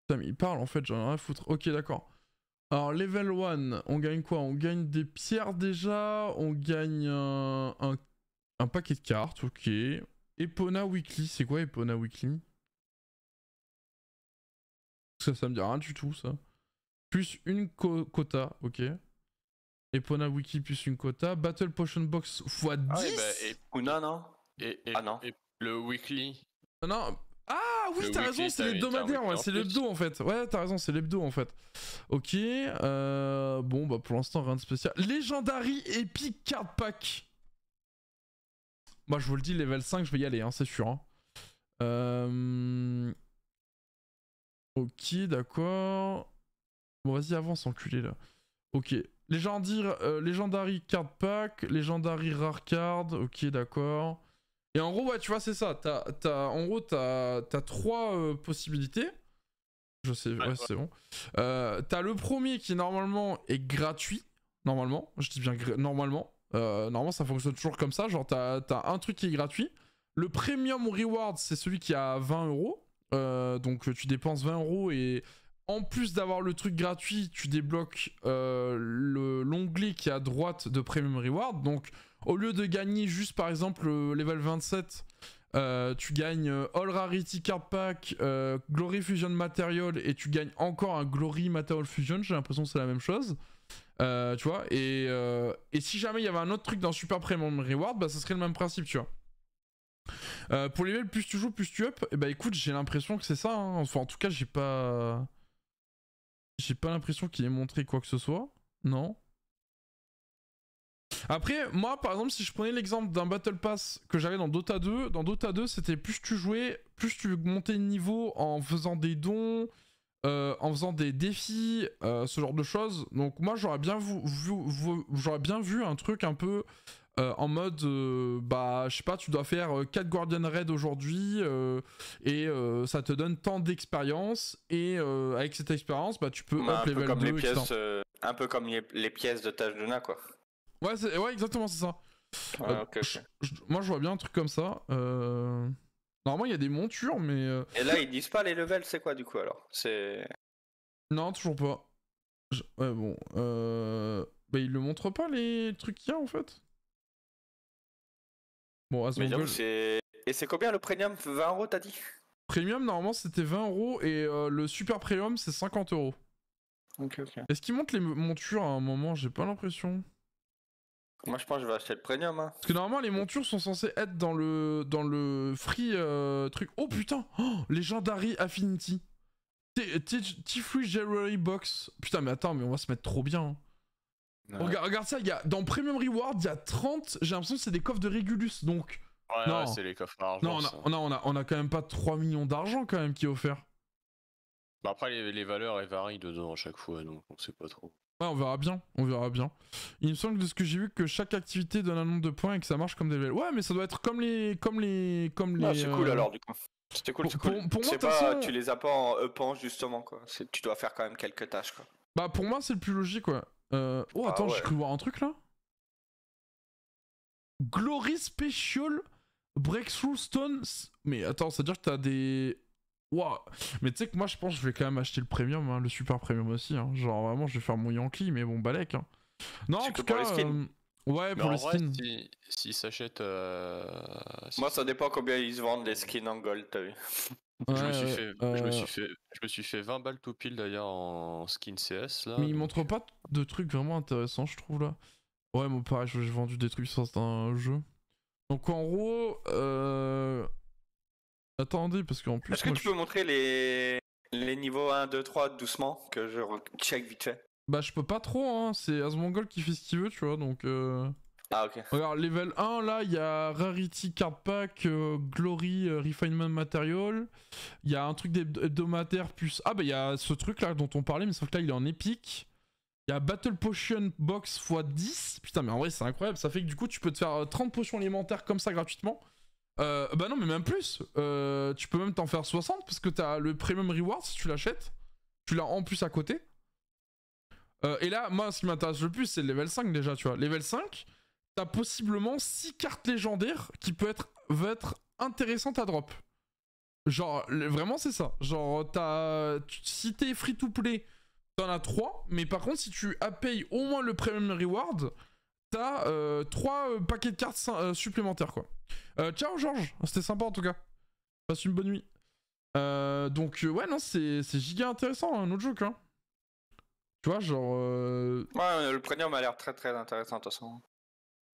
Putain, mais il parle en fait, j'en ai rien à foutre. Ok, d'accord. Alors, level 1, on gagne quoi? On gagne des pierres déjà, on gagne un paquet de cartes, ok. Epona Weekly, c'est quoi Epona Weekly? Ça me dit rien du tout, ça. Plus une quota, ok. Epona Wiki plus une quota. Battle Potion Box x 10. Ah oui, bah, Epona, non? Ah non. Et le weekly. Non. Ah oui, t'as raison, c'est l'hebdomadaire, ouais, c'est l'hebdo en fait. Ouais, t'as raison, c'est l'hebdo en fait. Ok, bon, bah pour l'instant, rien de spécial. Legendary Epic Card Pack. Moi, je vous le dis, level 5, je vais y aller, hein, c'est sûr. Hein. Ok, d'accord. Bon, vas-y, avance, enculé, là. Ok. Legendary Card Pack, Legendary Rare Card, ok, d'accord. Et en gros, ouais, tu vois, c'est ça. En gros, t'as 3 possibilités. Je sais, ouais, c'est bon. T'as le premier qui, normalement, est gratuit. Normalement. Je dis bien normalement. Normalement, ça fonctionne toujours comme ça. Genre, t'as un truc qui est gratuit. Le Premium Reward, c'est celui qui a 20 euros. Donc, tu dépenses 20 euros et... En plus d'avoir le truc gratuit, tu débloques l'onglet qui est à droite de Premium Reward. Donc, au lieu de gagner juste par exemple level 27, tu gagnes All Rarity Card Pack, Glory Fusion Material et tu gagnes encore un Glory Material Fusion. J'ai l'impression que c'est la même chose. Tu vois, et si jamais il y avait un autre truc dans Super Premium Reward, bah ça serait le même principe, tu vois. Pour les levels, plus tu joues, plus tu up. Et bah écoute, j'ai l'impression que c'est ça. Hein. Enfin, en tout cas, j'ai pas l'impression qu'il ait montré quoi que ce soit. Non. Après, moi, par exemple, si je prenais l'exemple d'un Battle Pass que j'avais dans Dota 2, c'était plus tu jouais, plus tu montais de niveau en faisant des dons, en faisant des défis, ce genre de choses. Donc moi, j'aurais bien vu un truc un peu... en mode, bah, je sais pas, tu dois faire 4 Guardian Raid aujourd'hui et ça te donne tant d'expérience et avec cette expérience, bah, tu peux up level 2, les pièces, un peu comme les pièces de Tâche de Na, quoi. Ouais, exactement, c'est ça. Okay. Moi, je vois bien un truc comme ça. Normalement, il y a des montures, mais... Et là, ils disent pas les levels, c'est quoi, du coup, alors? C'est... Non, toujours pas. Ouais, bon. Bah, ils le montrent pas, les trucs qu'il y a, en fait. Bon, Asmongold... Et c'est combien le premium? 20 euros, t'as dit? Premium, normalement, c'était 20 euros et le super premium, c'est 50 euros. Ok. Est-ce qu'ils montent les montures à un moment? J'ai pas l'impression. Moi, je pense que je vais acheter le premium. Hein. Parce que normalement, les montures sont censées être dans le free truc. Oh putain! Oh, Legendary Affinity. T-Free Jewelry Box. Putain, mais attends, mais on va se mettre trop bien. Hein. Ouais. Regarde ça, dans Premium Reward, il y a 30. J'ai l'impression que c'est des coffres de Regulus, donc. Ouais, c'est les coffres d'argent. Non, on a quand même pas 3 millions d'argent quand même qui est offert. Bah après, les valeurs, elles varient dedans à chaque fois, donc on sait pas trop. Ouais, on verra bien, Il me semble de ce que j'ai vu que chaque activité donne un nombre de points et que ça marche comme des levels. Ouais, mais ça doit être comme les... Ah, c'est cool alors, du coup. C'était cool, c'est cool. Pour moi, pas, tu les as pas en upant, justement, quoi. Tu dois faire quand même quelques tâches, quoi. Bah, pour moi, c'est le plus logique, quoi. Oh, attends, j'ai cru voir un truc, là. Glory Special Breakthrough Stones. Mais attends, c'est-à-dire que t'as des... Wow. Mais tu sais que moi, je pense que je vais quand même acheter le premium, hein, le super premium aussi. Hein. Genre, vraiment, je vais faire mon Yankee, mais bon, balèque. Hein. Non, en tout cas... Ouais, pour les skins. S'ils s'achètent... Moi, ça dépend combien ils se vendent les skins en gold, t'as vu. Je me suis fait 20 balles tout pile d'ailleurs en skin CS là. Mais ils montrent pas de trucs vraiment intéressants, je trouve là. Ouais, moi pareil, j'ai vendu des trucs sur un jeu. Donc en gros, attendez, parce qu'en plus. Est-ce que tu peux montrer les niveaux 1, 2, 3 doucement, que je check vite fait? Bah, je peux pas trop, hein. C'est Asmongold qui fait ce qu'il veut, tu vois, donc. Ah, ok. Regarde, level 1, là, il y a Rarity Card Pack, Glory Refinement Material. Il y a un truc hebdomadaire plus... Ah bah il y a ce truc là dont on parlait, mais sauf que là il est en épique. Il y a Battle Potion Box x 10. Putain, mais en vrai c'est incroyable, ça fait que du coup tu peux te faire 30 potions alimentaires comme ça gratuitement. Bah non, mais même plus. Tu peux même t'en faire 60 parce que t'as le Premium Reward si tu l'achètes. Tu l'as en plus à côté. Et là, moi ce qui m'intéresse le plus c'est le level 5 déjà, tu vois. Level 5... T'as possiblement 6 cartes légendaires qui va être intéressantes à drop. Genre, vraiment, c'est ça. Genre, si t'es free to play, t'en as 3. Mais par contre, si tu payes au moins le premium reward, t'as 3 paquets de cartes supplémentaires, quoi. Ciao, Georges. C'était sympa en tout cas. Passe une bonne nuit. Donc, ouais, non, c'est giga intéressant, un autre jeu, hein. Tu vois, genre. Ouais, le premium a l'air très très intéressant, de toute façon.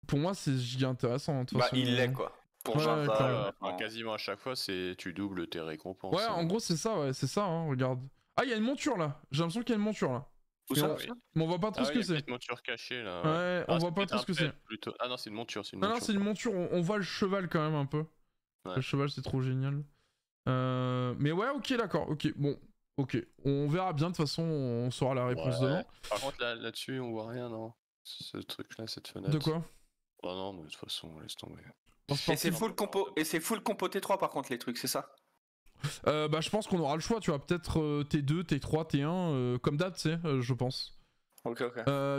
Pour moi, c'est giga intéressant. De toute façon. Il l'est, quoi. Pour genre, quasiment à chaque fois, tu doubles tes récompenses. Ouais, en gros, c'est ça, hein, regarde. Ah, il y a une monture là. J'ai l'impression qu'il y a une monture là. Où ça, mais on voit pas trop ce que c'est. Une monture cachée là. Ouais, on voit pas trop ce que c'est. Plutôt... Ah non, c'est une monture. Non, c'est une monture. On voit le cheval quand même un peu. Ouais. Le cheval, c'est trop génial. Mais ouais, ok, d'accord. Ok, bon. Ok. On verra bien. De toute façon, on saura la réponse demain. Par contre, là-dessus, on voit rien, non? Ce truc-là, cette fenêtre. De quoi? Oh non, mais de toute façon, laisse tomber. Et c'est full compo T3 par contre, les trucs, c'est ça? Bah je pense qu'on aura le choix, tu vois, peut-être T2, T3, T1, comme d'hab, tu sais, je pense. Ok.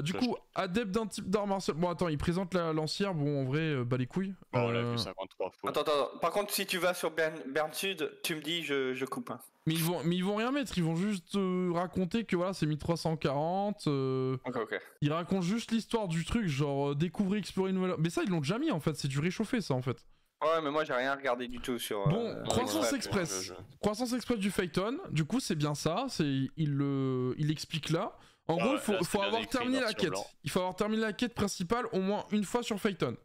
Du coup, adepte d'un type d'art martial... Bon attends, il présente la lancière, bon en vrai, bah les couilles. On l'a vu 53 fois. Attends, par contre si tu vas sur Bern Sud, tu me dis, je coupe. Mais ils vont rien mettre, ils vont juste raconter que voilà, c'est 1340. Ok. Ils racontent juste l'histoire du truc, genre découvrir, explorer une nouvelle... Mais ça, ils l'ont déjà mis en fait, c'est du réchauffé ça en fait. Ouais, mais moi j'ai rien regardé du tout sur... Bon, Croissance Express. Croissance Express du Phaeton, du coup c'est bien ça, il explique là. En gros, il faut avoir terminé la quête. Il faut avoir terminé la quête principale au moins une fois sur Phaeton.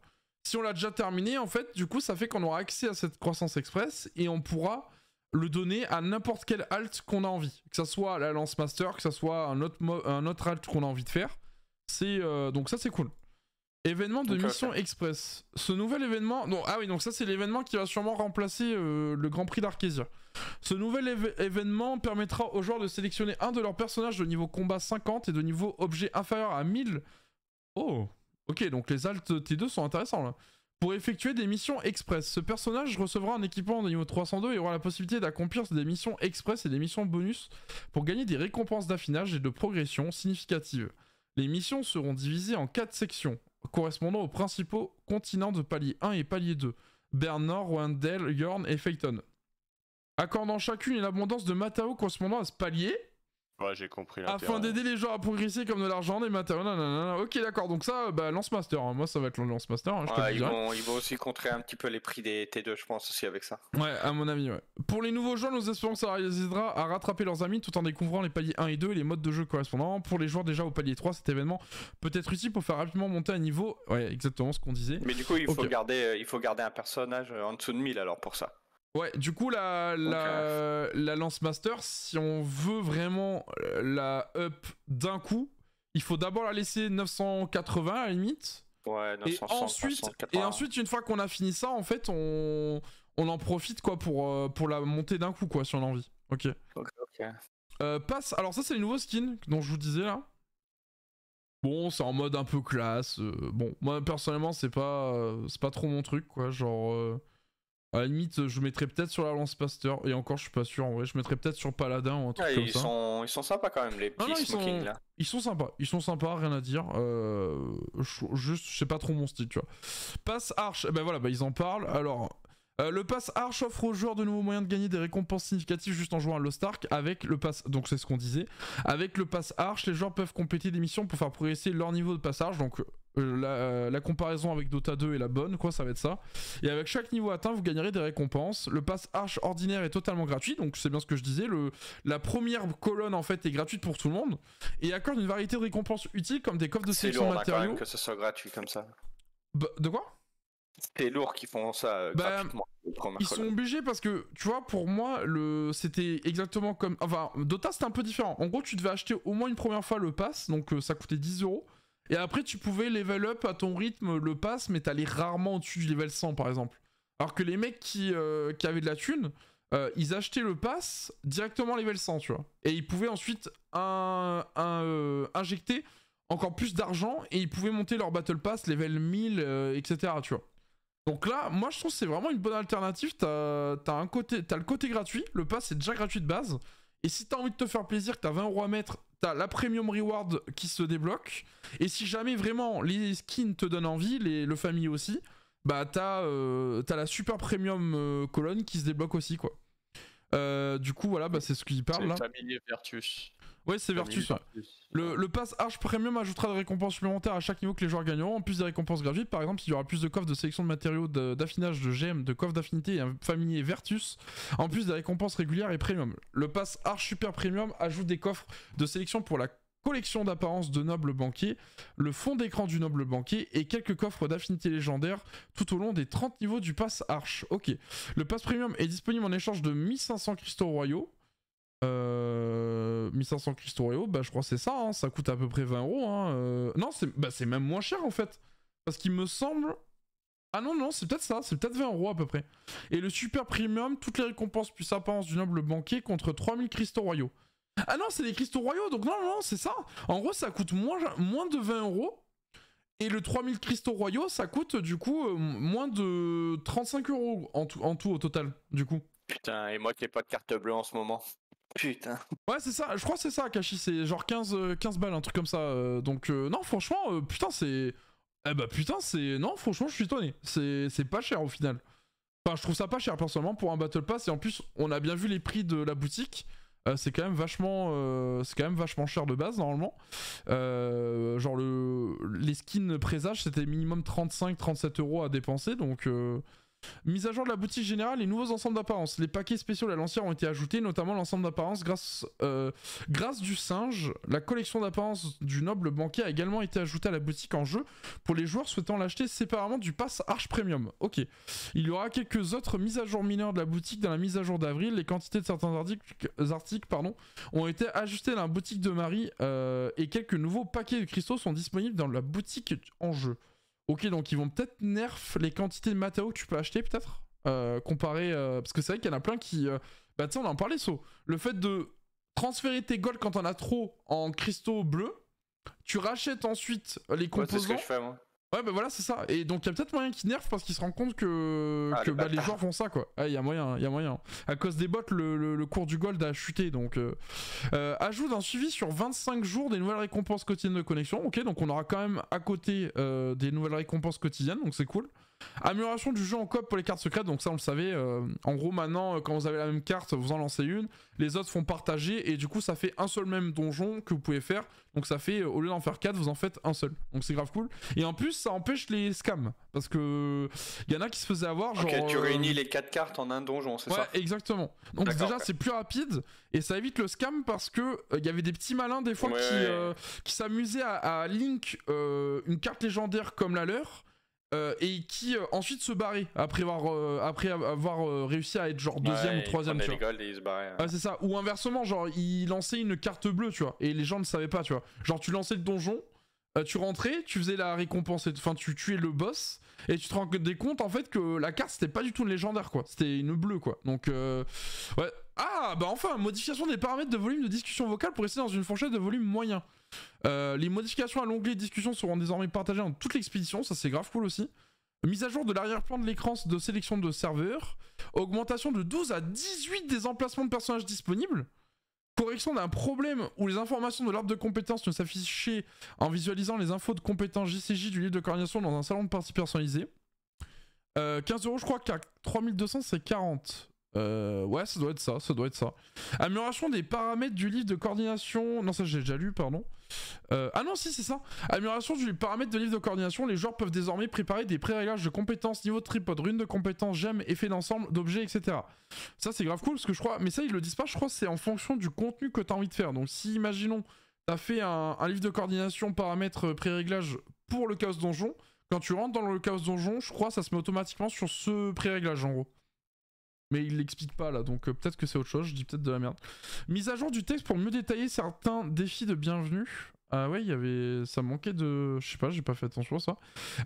Si on l'a déjà terminé, en fait, du coup, ça fait qu'on aura accès à cette Croissance Express et on pourra le donner à n'importe quel alt qu'on a envie. Que ça soit la Lance Master, que ça soit un autre alt qu'on a envie de faire. Donc ça, c'est cool. Événement de mission express. Ce nouvel événement... Non, ah oui, donc ça c'est l'événement qui va sûrement remplacer le Grand Prix d'Arkésia. Ce nouvel événement permettra aux joueurs de sélectionner un de leurs personnages de niveau combat 50 et de niveau objet inférieur à 1000. Oh, ok, donc les alts T2 sont intéressants là. Pour effectuer des missions express. Ce personnage recevra un équipement de niveau 302 et aura la possibilité d'accomplir des missions express et des missions bonus pour gagner des récompenses d'affinage et de progression significatives. Les missions seront divisées en 4 sections, correspondant aux principaux continents de palier 1 et palier 2, Bern Nord, Wendell, Yorn et Phaeton. Accordant chacune une abondance de matériaux correspondant à ce palier. Ouais, j'ai compris. Afin d'aider les joueurs à progresser comme de l'argent, des matériaux, nanana. Ok, d'accord, donc ça, bah, Lance Master. Hein. Moi, ça va être le Lance Master. Hein, ils vont aussi contrer un petit peu les prix des T2, je pense, aussi avec ça. Ouais, à mon avis, ouais. Pour les nouveaux joueurs, nous espérons que ça les aidera à rattraper leurs amis tout en découvrant les paliers 1 et 2 et les modes de jeu correspondants. Pour les joueurs déjà au palier 3, cet événement peut être utile pour faire rapidement monter un niveau. Ouais, exactement ce qu'on disait. Mais du coup, il faut garder un personnage en dessous de 1000 alors pour ça. Ouais, du coup, la Lance Master, si on veut vraiment la up d'un coup, il faut d'abord la laisser 980 à la limite. Ouais, 900, et ensuite, une fois qu'on a fini ça, en fait, on en profite quoi pour la monter d'un coup, quoi, si on a envie. Ok. Passe. Alors, ça, c'est les nouveaux skins dont je vous disais là. Bon, c'est en mode un peu classe. Bon, moi, personnellement, c'est pas trop mon truc, quoi. Genre. À la limite, je mettrais peut-être sur la Lance Master, et encore, je suis pas sûr en vrai. Je mettrais peut-être sur Paladin ou un truc comme ça. Ils sont sympas quand même, les petits smokings là. Ils sont sympas, rien à dire. Juste, je sais pas trop mon style, tu vois. Pass Arch, ben voilà, ils en parlent. Alors, le Pass Arch offre aux joueurs de nouveaux moyens de gagner des récompenses significatives juste en jouant à Lost Ark avec le Pass. Donc, c'est ce qu'on disait. Avec le Pass Arch, les joueurs peuvent compléter des missions pour faire progresser leur niveau de Pass Arch. Donc, la comparaison avec Dota 2 est la bonne, quoi, ça va être ça. Et avec chaque niveau atteint, vous gagnerez des récompenses. Le pass Arch ordinaire est totalement gratuit, donc c'est bien ce que je disais. La première colonne en fait est gratuite pour tout le monde et accorde une variété de récompenses utiles comme des coffres de sélection matériaux. C'est lourd quand même que ce soit gratuit comme ça. De quoi? C'est lourd qu'ils font ça gratuitement. Ils sont obligés parce que, tu vois, pour moi, c'était exactement comme... Enfin, Dota c'était un peu différent. En gros, tu devais acheter au moins une première fois le pass, donc ça coûtait 10 €. Et après, tu pouvais level up à ton rythme le pass, mais t'allais rarement au-dessus du level 100, par exemple. Alors que les mecs qui avaient de la thune, ils achetaient le pass directement level 100, tu vois. Et ils pouvaient ensuite injecter encore plus d'argent et ils pouvaient monter leur Battle Pass level 1000, etc., tu vois. Donc là, moi, je trouve que c'est vraiment une bonne alternative. T'as le côté gratuit, le pass est déjà gratuit de base. Et si t'as envie de te faire plaisir, que t'as 20 € à mettre, t'as la premium reward qui se débloque. Et si jamais vraiment les skins te donnent envie, le famille aussi, bah t'as la super premium colonne qui se débloque aussi, quoi. Du coup, voilà, bah, c'est ce qu'il parle là. Familier Vertus. Ouais, c'est Vertus. Ouais. Le pass Arch Premium ajoutera des récompenses supplémentaires à chaque niveau que les joueurs gagneront, en plus des récompenses gratuites. Par exemple, il y aura plus de coffres de sélection de matériaux d'affinage, de gemmes, de coffres d'affinité et un familier Vertus, en plus des récompenses régulières et premium. Le pass Arch Super Premium ajoute des coffres de sélection pour la collection d'apparence de noble banquier, le fond d'écran du noble banquier et quelques coffres d'affinité légendaire tout au long des 30 niveaux du pass Arch. Ok. Le pass Premium est disponible en échange de 1500 cristaux royaux. 1500 cristaux royaux, bah je crois que c'est ça, hein, ça coûte à peu près 20 €. Hein, non, c'est même moins cher en fait. Parce qu'il me semble... Ah non, c'est peut-être ça, c'est peut-être 20 € à peu près. Et le super premium, toutes les récompenses plus apparence du noble banquier contre 3000 cristaux royaux. Ah non, c'est des cristaux royaux, donc non, c'est ça. En gros, ça coûte moins de 20 €. Et le 3000 cristaux royaux, ça coûte du coup moins de 35 € en tout au total, du coup. Putain, et moi qui n'ai pas de carte bleue en ce moment. Putain. Ouais, c'est ça, je crois que c'est ça, Kashi, c'est genre 15 balles, un truc comme ça. Donc, non, franchement, putain, c'est. Eh bah, putain, c'est. Non, franchement, je suis étonné. C'est pas cher au final. Enfin, je trouve ça pas cher personnellement pour un Battle Pass. Et en plus, on a bien vu les prix de la boutique. C'est quand même vachement cher de base normalement. Genre les skins présage, c'était minimum 35-37 € à dépenser. Donc. Mise à jour de la boutique générale, les nouveaux ensembles d'apparence. Les paquets spéciaux de la lancière ont été ajoutés, notamment l'ensemble d'apparence grâce du singe. La collection d'apparence du noble banquier a également été ajoutée à la boutique en jeu pour les joueurs souhaitant l'acheter séparément du pass Arch Premium. Ok. Il y aura quelques autres mises à jour mineures de la boutique dans la mise à jour d'avril. Les quantités de certains articles ont été ajustées dans la boutique de Marie et quelques nouveaux paquets de cristaux sont disponibles dans la boutique en jeu. Ok, donc ils vont peut-être nerf les quantités de matériaux que tu peux acheter, peut-être comparé. Parce que c'est vrai qu'il y en a plein qui. Bah, tu sais, on en parlait, So. Le fait de transférer tes golds quand t'en as trop en cristaux bleus, tu rachètes ensuite les composants. Ouais, c'est ce que je fais, moi. Ouais, bah voilà, c'est ça. Et donc, il y a peut-être moyen qu'ils nerfent parce qu'ils se rendent compte que, les joueurs font ça, quoi. Ah, il y a moyen. À cause des bots, le cours du gold a chuté. Donc, ajout d'un suivi sur 25 jours des nouvelles récompenses quotidiennes de connexion. Ok, donc on aura quand même à côté des nouvelles récompenses quotidiennes, donc c'est cool. Amélioration du jeu en coop pour les cartes secrètes, donc ça on le savait. En gros, maintenant, quand vous avez la même carte, vous en lancez une. Les autres font partager et du coup, ça fait un seul même donjon que vous pouvez faire. Donc ça fait, au lieu d'en faire 4, vous en faites un seul. Donc c'est grave cool. Et en plus, ça empêche les scams. Parce que il y en a qui se faisaient avoir. Genre, ok, tu réunis les 4 cartes en un donjon, c'est ça? Ouais, exactement. Donc déjà, c'est plus rapide et ça évite le scam parce que il y avait des petits malins des fois qui s'amusaient à link une carte légendaire comme la leur. Et qui ensuite se barrait après avoir réussi à être genre deuxième ou troisième, tu vois. Et il se barrait, c'est ça. Ou inversement, genre il lançait une carte bleue, tu vois, et les gens ne savaient pas, tu vois. Genre tu lançais le donjon, tu rentrais, tu faisais la récompense, enfin tu tuais le boss, et tu te rendais compte en fait que la carte c'était pas du tout une légendaire, quoi. C'était une bleue, quoi. Donc ouais. Ah bah enfin, modification des paramètres de volume de discussion vocale pour rester dans une fourchette de volume moyen. Les modifications à l'onglet discussion seront désormais partagées dans toute l'expédition, ça c'est grave cool aussi. Mise à jour de l'arrière-plan de l'écran de sélection de serveurs. Augmentation de 12 à 18 des emplacements de personnages disponibles. Correction d'un problème où les informations de l'arbre de compétences ne s'affichaient en visualisant les infos de compétences JCJ du livre de coordination dans un salon de partie personnalisé. 15 €, je crois qu'à 3200 c'est 40. Ouais, ça doit être ça. Amélioration des paramètres du livre de coordination. Non, ça j'ai déjà lu, pardon. Ah non, si, c'est ça. Amélioration du paramètre de livre de coordination. Les joueurs peuvent désormais préparer des pré-réglages de compétences, niveau de tripod, runes de compétences, gemmes, effets d'ensemble, d'objets, etc. Ça, c'est grave cool parce que je crois. Mais ça, ils le disent pas, je crois que c'est en fonction du contenu que tu as envie de faire. Donc, si, imaginons, tu as fait un livre de coordination, paramètres, pré-réglage pour le chaos donjon, quand tu rentres dans le chaos donjon, je crois que ça se met automatiquement sur ce pré-réglage en gros. Mais il l'explique pas là, donc peut-être que c'est autre chose, je dis peut-être de la merde. Mise à jour du texte pour mieux détailler certains défis de bienvenue. Ah ouais, il y avait... ça manquait de... Je sais pas, j'ai pas fait attention à ça.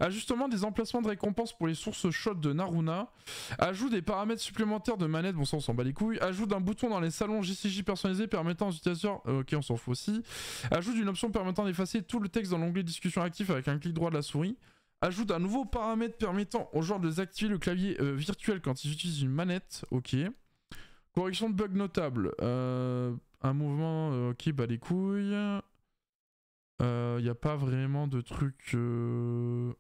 Ajustement des emplacements de récompense pour les sources shot de Naruna. Ajout des paramètres supplémentaires de manette, bon ça on s'en bat les couilles. Ajout d'un bouton dans les salons JCJ personnalisés permettant aux utilisateurs... ok, on s'en fout aussi. Ajout d'une option permettant d'effacer tout le texte dans l'onglet discussion actif avec un clic droit de la souris. Ajoute un nouveau paramètre permettant aux joueurs de désactiver le clavier virtuel quand ils utilisent une manette. Ok. Correction de bugs notables. Un mouvement... ok, bah les couilles. Y a pas vraiment de trucs... de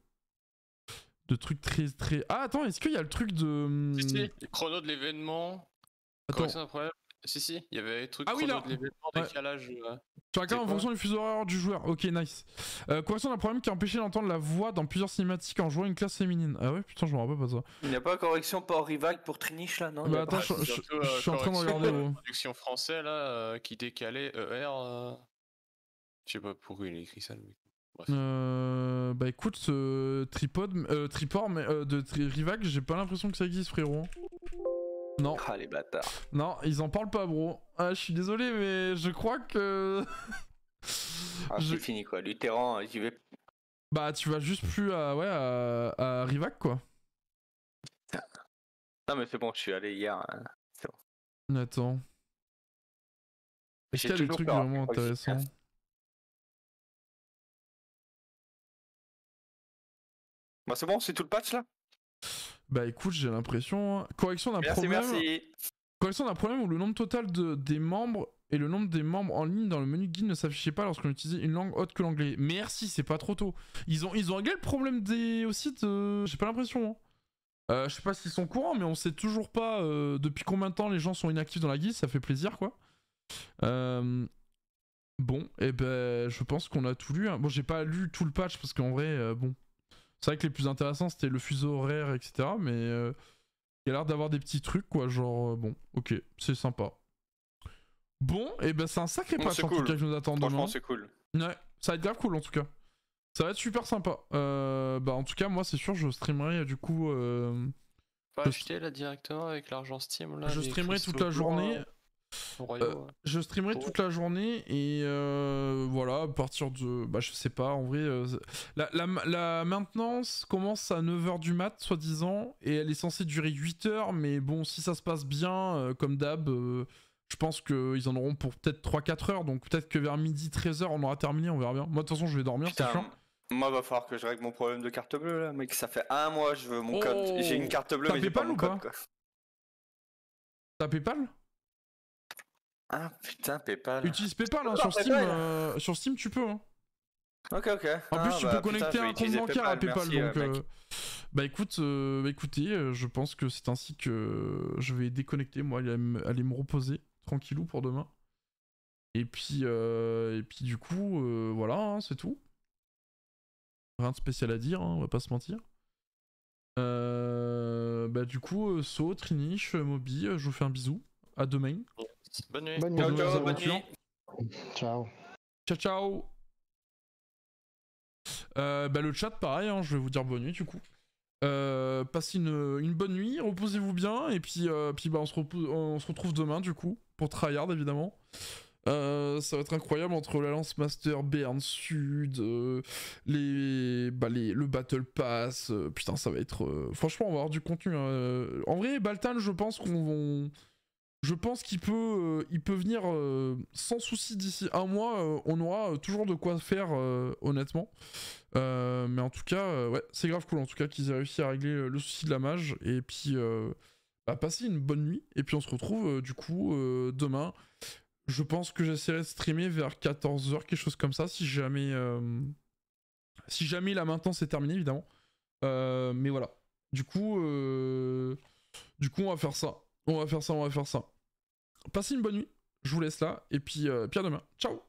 trucs très... Ah attends, est-ce qu'il y a le truc de... Si, le chrono de l'événement. Attends. Correction d'un problème. Si, il y avait des trucs Ah oui, là. de l'événement, Ouais. décalage. Tu regardes en quoi fonction du fuseau horaire du joueur. Ok, nice. Correction d'un problème qui a empêché d'entendre la voix dans plusieurs cinématiques en jouant une classe féminine. Ah ouais, putain, je me rappelle pas de ça. Il n'y a pas correction port rival pour Triniche là, non? Bah attends, je suis en train de regarder. La traduction français là, qui décalait ER. Je sais pas pourquoi il a écrit ça. Mais... Bref. Bah écoute, tripod, mais Rivac, j'ai pas l'impression que ça existe, frérot. Non. Ah les bâtards. Non, ils en parlent pas, bro. Ah, je suis désolé, mais je crois que. Ah, c'est fini quoi. Luthéran, j'y vais. Bah, tu vas juste plus à Rivac, quoi. Non, mais c'est bon, je suis allé hier. Hein. C'est bon. Attends. Est-ce qu'il y a des toujours trucs peur, vraiment je crois que intéressants? Bah, c'est bon, c'est tout le patch là? Bah, écoute, j'ai l'impression. Correction d'un Merci, problème. merci. Correction d'un problème où le nombre total des membres et le nombre des membres en ligne dans le menu guide ne s'affichait pas lorsqu'on utilisait une langue autre que l'anglais. Merci, c'est pas trop tôt. Ils ont réglé le problème aussi de... J'ai pas l'impression. Hein. Je sais pas s'ils sont courants, mais on sait toujours pas depuis combien de temps les gens sont inactifs dans la guide, ça fait plaisir quoi. Bon, et ben je pense qu'on a tout lu. Hein. Bon, j'ai pas lu tout le patch parce qu'en vrai, bon... C'est vrai que les plus intéressants c'était le fuseau horaire, etc. Mais il y a l'air d'avoir des petits trucs quoi, genre bon, ok, c'est sympa. Bon, et ben c'est un sacré patch en tout cas que je nous attend demain. Franchement, c'est cool. Ouais, ça va être grave cool en tout cas. Ça va être super sympa. Bah en tout cas, moi c'est sûr, je streamerai du coup. Pas acheter là directement avec l'argent Steam là. Je streamerai toute la journée. Je streamerai toute la journée et voilà, à partir de... Bah je sais pas, en vrai... La maintenance commence à 9h du mat, soi-disant, et elle est censée durer 8h, mais bon, si ça se passe bien, comme d'hab, je pense qu'ils en auront pour peut-être 3-4 heures, donc peut-être que vers midi, 13h, on aura terminé, on verra bien. Moi, de toute façon, je vais dormir, c'est sûr. Moi, va falloir que je règle mon problème de carte bleue, là, mec. Ça fait un mois, je veux mon code. J'ai une carte bleue, mais j'ai pas mon code, quoi. T'as PayPal? Ah putain, PayPal. Utilise PayPal, hein, sur Steam, tu peux. Hein. Ok. En plus, tu peux connecter un compte bancaire à PayPal, donc... Bah écoute, écoutez, je pense que c'est ainsi que je vais déconnecter, moi, aller me reposer, tranquillou pour demain. Et puis du coup, voilà, hein, c'est tout. Rien de spécial à dire, hein, on va pas se mentir. Bah du coup, So, Trinish, Moby, je vous fais un bisou. À demain. Bonne nuit. Bonne nuit. Ciao. Ciao. Bah le chat, pareil, hein, je vais vous dire bonne nuit du coup. Passez une bonne nuit, reposez-vous bien, et puis bah, on se retrouve demain du coup, pour tryhard évidemment. Ça va être incroyable entre la Lance Master, Bern Sud, le Battle Pass, putain ça va être... franchement on va avoir du contenu. En vrai Baltan je pense qu'il peut venir sans souci d'ici un mois, on aura toujours de quoi faire honnêtement. Mais en tout cas, ouais, c'est grave cool en tout cas qu'ils aient réussi à régler le souci de la mage. Et puis, bah, passez une bonne nuit. Et puis on se retrouve du coup demain. Je pense que j'essaierai de streamer vers 14h, quelque chose comme ça, si jamais la maintenance est terminée évidemment. Mais voilà. Du coup, on va faire ça. On va faire ça. Passez une bonne nuit, je vous laisse là, et puis à demain. Ciao.